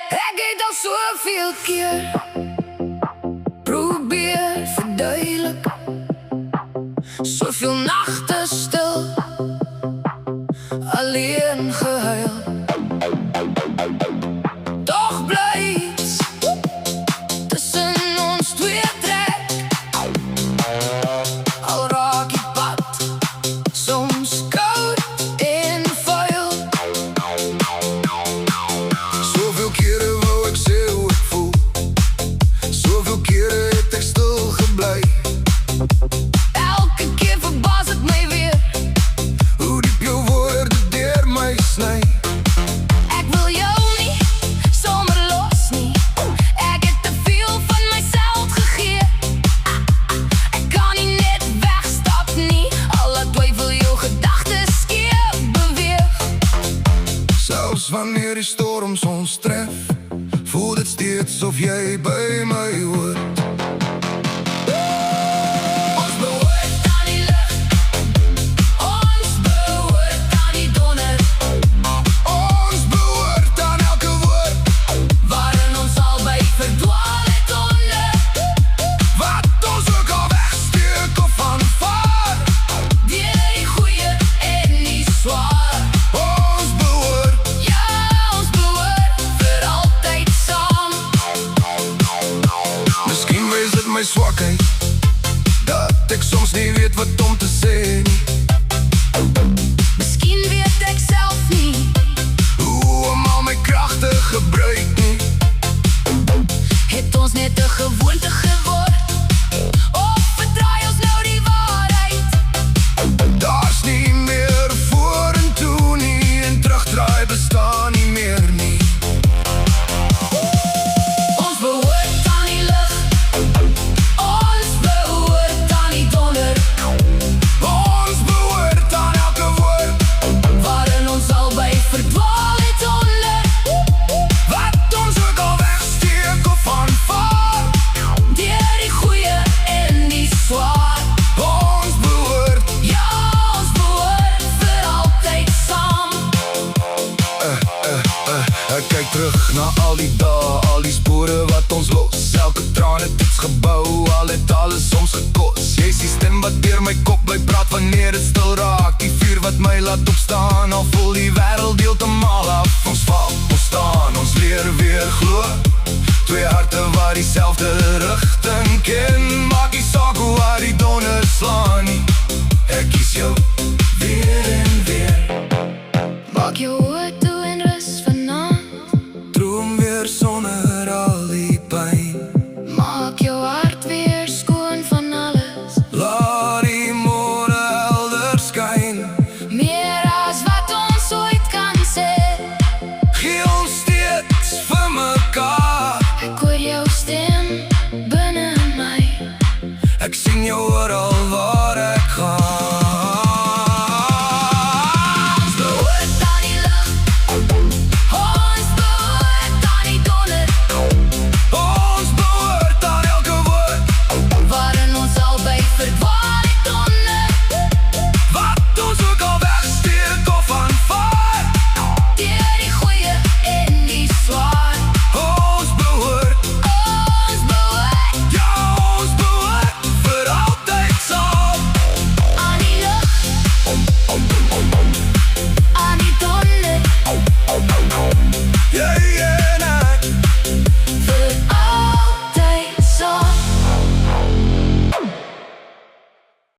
Ik het al zoveel keer probeer verduidelijk, zoveel nachten stil, alleen gehuil. Toch blijft tussen ons twee trek, al raak je pad soms koud en vuil. Zoveel keren wou ik zeggen hoe ik voel, zoveel keren heb ik stil geblij. Elke keer verbaast het mij weer Hoe diep je woorden door mij snij. Ik wil jou niet, zomaar los niet. Ik heb te veel van mijzelf gegeven. Ik kan niet net wegstappen, niet. Alle twijfel, jouw gedachten keer beweeg. Zelfs wanneer die storm ons treft, voelt het steeds of jij bij mij hoort. Ons behoort aan die lucht, ons behoort aan die donder, Ons behoort aan elke woord waarin ons albei verdwaald het onder. wat ons ook al wegsteek of aanvaar. Die goeie en die zwaar. Ons behoort, Ja, ons behoort voor altijd samen. misschien wees het mijn zwakheid, dat ik soms niet weet wat om te zeggen. Misschien weet ik zelf niet Hoe om al mijn krachten gebruikt niet. het ons net de gewoonte geworden. Of verdraai ons nou die waarheid. Daar is niet meer voor en toe niet, en terugdraai bestaan niet meer niet. Ons behoort aan die lucht, ons behoort aan die donder, Ons behoort aan elke woord waarin ons albei verdwaald het onder. wat ons ook al wegsteek of aanvaar. Die goeie en die zwaar. Ons behoort, Ja, ons behoort voor altijd samen. ik kijk terug naar al die dagen, al die sporen wat ons los. Elke traan het iets gebouw, al het alles soms gekost. Jy is die stem wat deur my kop bly praat wanneer het stil raak. Die vuur wat my laat opstaan, al voel die wêreld heeltemal